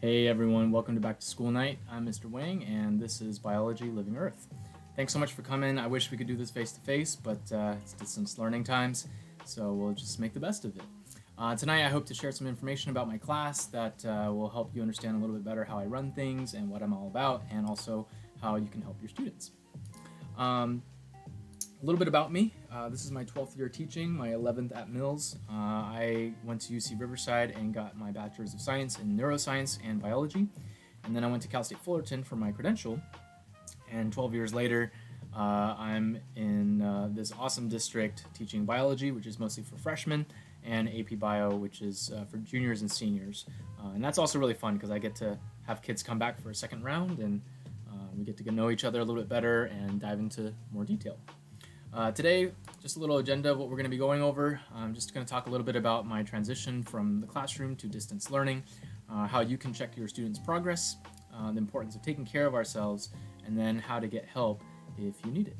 Hey everyone, welcome to Back to School Night. I'm Mr. Wang, and this is Biology Living Earth. Thanks so much for coming. I wish we could do this face to face, but it's distance learning times, so we'll just make the best of it. Tonight, I hope to share some information about my class that will help you understand a little bit better how I run things and what I'm all about, and also how you can help your students. A little bit about me. This is my 12th year teaching, my 11th at Mills. I went to UC Riverside and got my Bachelor's of Science in Neuroscience and Biology. And then I went to Cal State Fullerton for my credential. And 12 years later, I'm in this awesome district teaching biology, which is mostly for freshmen, and AP Bio, which is for juniors and seniors. And that's also really fun because I get to have kids come back for a second round and we get to know each other a little bit better and dive into more detail. Today, just a little agenda of what we're going to be going over. I'm just going to talk a little bit about my transition from the classroom to distance learning, how you can check your students' progress, the importance of taking care of ourselves, and then how to get help if you need it.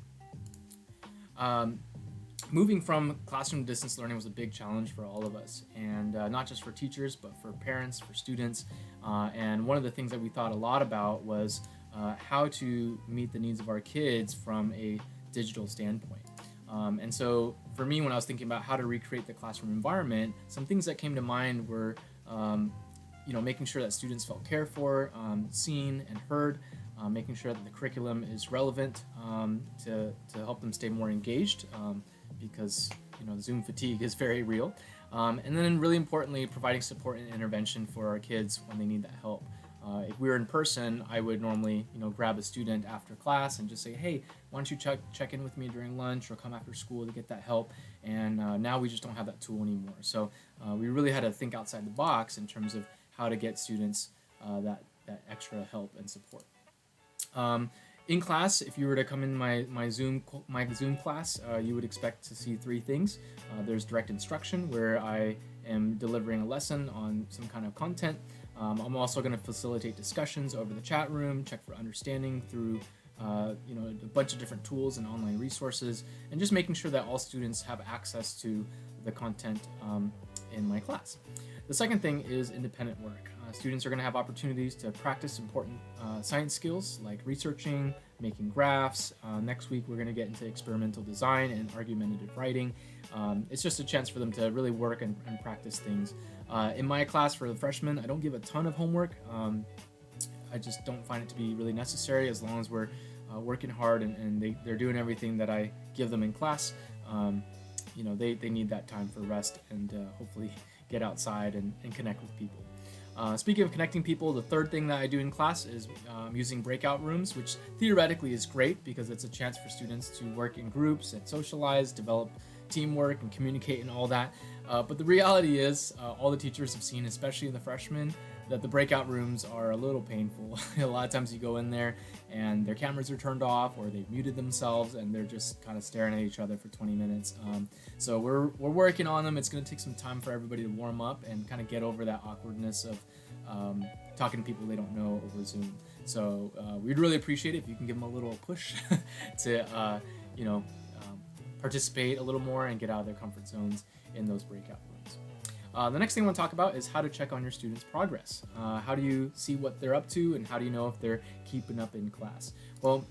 Moving from classroom to distance learning was a big challenge for all of us, and not just for teachers, but for parents, for students. And one of the things that we thought a lot about was how to meet the needs of our kids from a digital standpoint. And so for me, when I was thinking about how to recreate the classroom environment, some things that came to mind were making sure that students felt cared for, seen and heard, making sure that the curriculum is relevant to help them stay more engaged, because Zoom fatigue is very real. And then really importantly, providing support and intervention for our kids when they need that help. If we were in person, I would normally, grab a student after class and just say, "Hey, why don't you check in with me during lunch or come after school to get that help?" And now we just don't have that tool anymore. So we really had to think outside the box in terms of how to get students that extra help and support. In class, if you were to come in my Zoom class, you would expect to see three things. There's direct instruction, where I am delivering a lesson on some kind of content. I'm also going to facilitate discussions over the chat room, check for understanding through a bunch of different tools and online resources, and just making sure that all students have access to the content in my class. The second thing is independent work. Students are going to have opportunities to practice important science skills like researching, making graphs. Next week, we're going to get into experimental design and argumentative writing. It's just a chance for them to really work and practice things. In my class for the freshmen, I don't give a ton of homework. I just don't find it to be really necessary as long as we're working hard and they're doing everything that I give them in class. They need that time for rest and hopefully get outside and connect with people. Speaking of connecting people, the third thing that I do in class is using breakout rooms, which theoretically is great because it's a chance for students to work in groups and socialize, develop teamwork and communicate and all that. But the reality is, all the teachers have seen, especially in the freshmen, that the breakout rooms are a little painful. A lot of times you go in there and their cameras are turned off or they've muted themselves and they're just kind of staring at each other for 20 minutes. So we're working on them. It's going to take some time for everybody to warm up and kind of get over that awkwardness of talking to people they don't know over Zoom. So we'd really appreciate it if you can give them a little push to participate a little more and get out of their comfort zones in those breakout rooms. The next thing I want to talk about is how to check on your students' progress. How do you see what they're up to, and how do you know if they're keeping up in class? Well,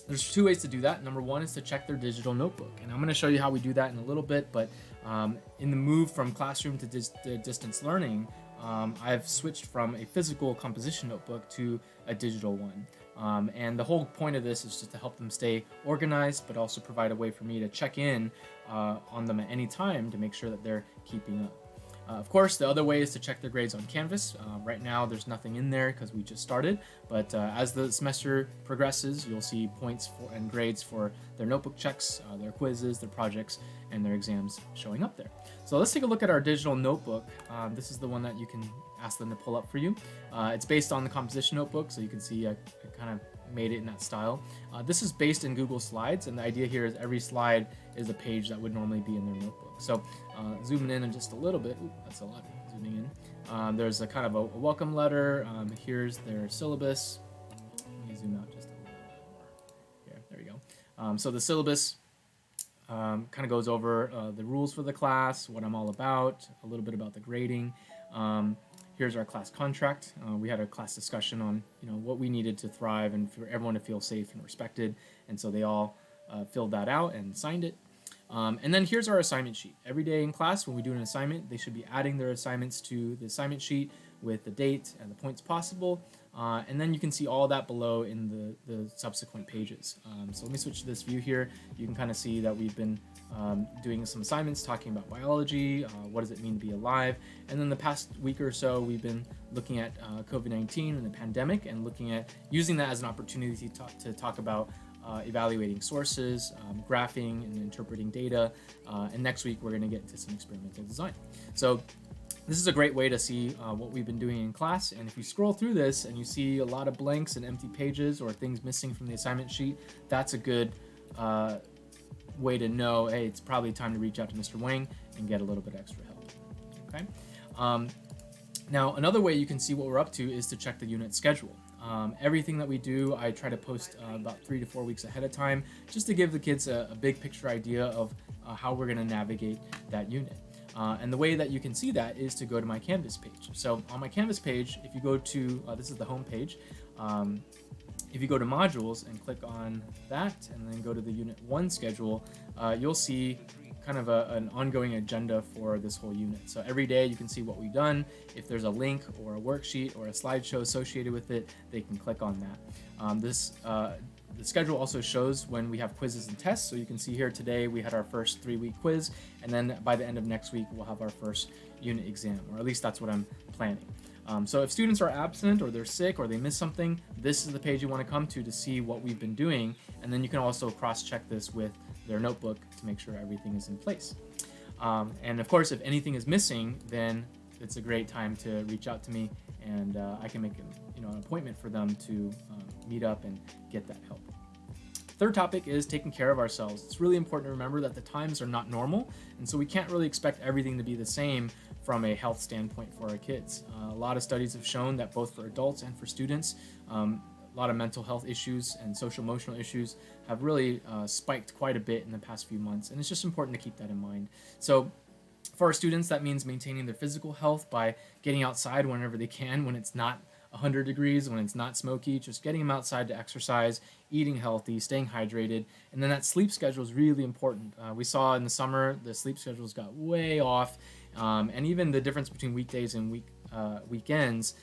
there's two ways to do that. Number one is to check their digital notebook, and I'm going to show you how we do that in a little bit, but in the move from classroom to distance learning, I've switched from a physical composition notebook to a digital one. And the whole point of this is just to help them stay organized, but also provide a way for me to check in on them at any time to make sure that they're keeping up. Of course, the other way is to check their grades on Canvas. Right now, there's nothing in there because we just started, but as the semester progresses, you'll see points and grades for their notebook checks, their quizzes, their projects, and their exams showing up there. So let's take a look at our digital notebook. This is the one that you can ask them to pull up for you. It's based on the composition notebook, so you can see I kind of made it in that style. This is based in Google Slides, and the idea here is every slide is a page that would normally be in their notebook. So zooming in just a little bit, that's a lot zooming in. There's a kind of a welcome letter. Here's their syllabus. Let me zoom out just a little bit more. There we go. So the syllabus kind of goes over the rules for the class, what I'm all about, a little bit about the grading. Here's our class contract. We had a class discussion on what we needed to thrive and for everyone to feel safe and respected, and so they all filled that out and signed it. And then here's our assignment sheet. Every day in class, when we do an assignment, they should be adding their assignments to the assignment sheet with the date and the points possible. And then you can see all that below in the subsequent pages. So let me switch to this view here. You can kind of see that we've been doing some assignments talking about biology, what does it mean to be alive, and then the past week or so we've been looking at COVID-19 and the pandemic and looking at using that as an opportunity to talk about evaluating sources, graphing and interpreting data, and next week we're going to get to some experimental design. So this is a great way to see what we've been doing in class, and if you scroll through this and you see a lot of blanks and empty pages or things missing from the assignment sheet, that's a good way to know, hey, it's probably time to reach out to Mr. Wang and get a little bit extra help. Okay. Now, another way you can see what we're up to is to check the unit schedule. Everything that we do, I try to post about 3 to 4 weeks ahead of time, just to give the kids a big picture idea of how we're going to navigate that unit. And the way that you can see that is to go to my Canvas page. So on my Canvas page, if you go to, this is the home page, if you go to modules and click on that and then go to the Unit 1 schedule, you'll see kind of an ongoing agenda for this whole unit. So every day you can see what we've done. If there's a link or a worksheet or a slideshow associated with it, they can click on that. The schedule also shows when we have quizzes and tests. So you can see here today we had our first 3-week quiz, and then by the end of next week we'll have our first unit exam, or at least that's what I'm planning. So if students are absent or they're sick or they miss something, this is the page you want to come to see what we've been doing, and then you can also cross-check this with their notebook to make sure everything is in place. And of course, if anything is missing, then it's a great time to reach out to me, and I can make an appointment for them to meet up and get that help. Third topic is taking care of ourselves. It's really important to remember that the times are not normal, and so we can't really expect everything to be the same from a health standpoint for our kids. A lot of studies have shown that both for adults and for students, a lot of mental health issues and social emotional issues have really spiked quite a bit in the past few months, and it's just important to keep that in mind. So for our students, that means maintaining their physical health by getting outside whenever they can, when it's not 100 degrees, when it's not smoky, just getting them outside to exercise, eating healthy, staying hydrated. And then that sleep schedule is really important. We saw in the summer the sleep schedules got way off, and even the difference between weekdays and weekends,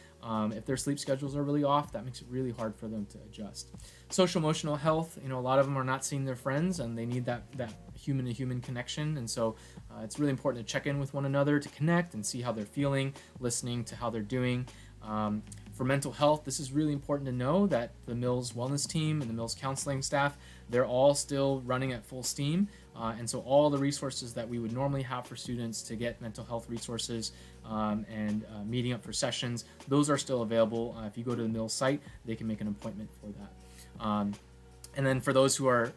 if their sleep schedules are really off, that makes it really hard for them to adjust. Social emotional health, a lot of them are not seeing their friends and they need that human to human connection, and so it's really important to check in with one another to connect and see how they're feeling, listening to how they're doing. For mental health, this is really important to know that the Mills Wellness Team and the Mills Counseling staff, they're all still running at full steam, and so all the resources that we would normally have for students to get mental health resources and meeting up for sessions, those are still available. If you go to the Mills site, they can make an appointment for that. And then for those who are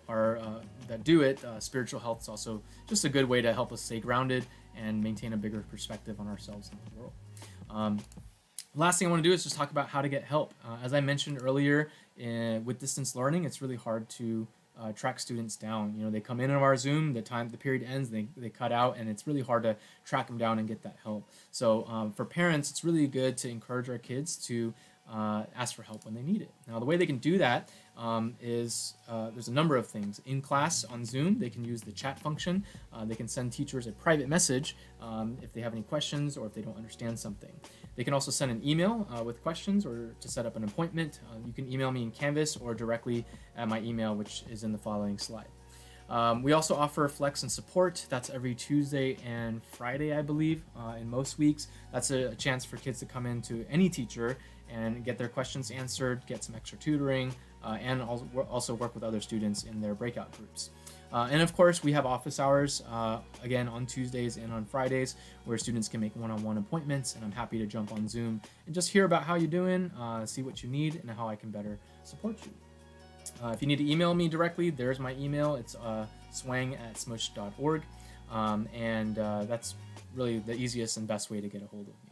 that do it, spiritual health is also just a good way to help us stay grounded and maintain a bigger perspective on ourselves and the world. Last thing I want to do is just talk about how to get help. As I mentioned earlier, with distance learning, it's really hard to track students down. They come in our Zoom, the period ends, they cut out, and it's really hard to track them down and get that help. So for parents, it's really good to encourage our kids to ask for help when they need it. Now, the way they can do that is there's a number of things. In class on Zoom, they can use the chat function. They can send teachers a private message if they have any questions or if they don't understand something. They can also send an email with questions or to set up an appointment. You can email me in Canvas or directly at my email, which is in the following slide. We also offer flex and support. That's every Tuesday and Friday, I believe, in most weeks. That's a chance for kids to come in to any teacher and get their questions answered, get some extra tutoring, and also work with other students in their breakout groups. And of course, we have office hours, again, on Tuesdays and on Fridays, where students can make one-on-one appointments, and I'm happy to jump on Zoom and just hear about how you're doing, see what you need, and how I can better support you. If you need to email me directly, there's my email. It's swang@smush.org, and that's really the easiest and best way to get a hold of me.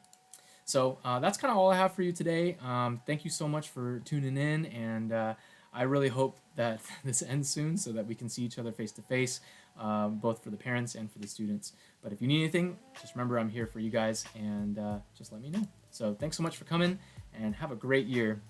So that's kind of all I have for you today. Thank you so much for tuning in, and I really hope that this ends soon so that we can see each other face to face, both for the parents and for the students. But if you need anything, just remember I'm here for you guys, and just let me know. So thanks so much for coming, and have a great year.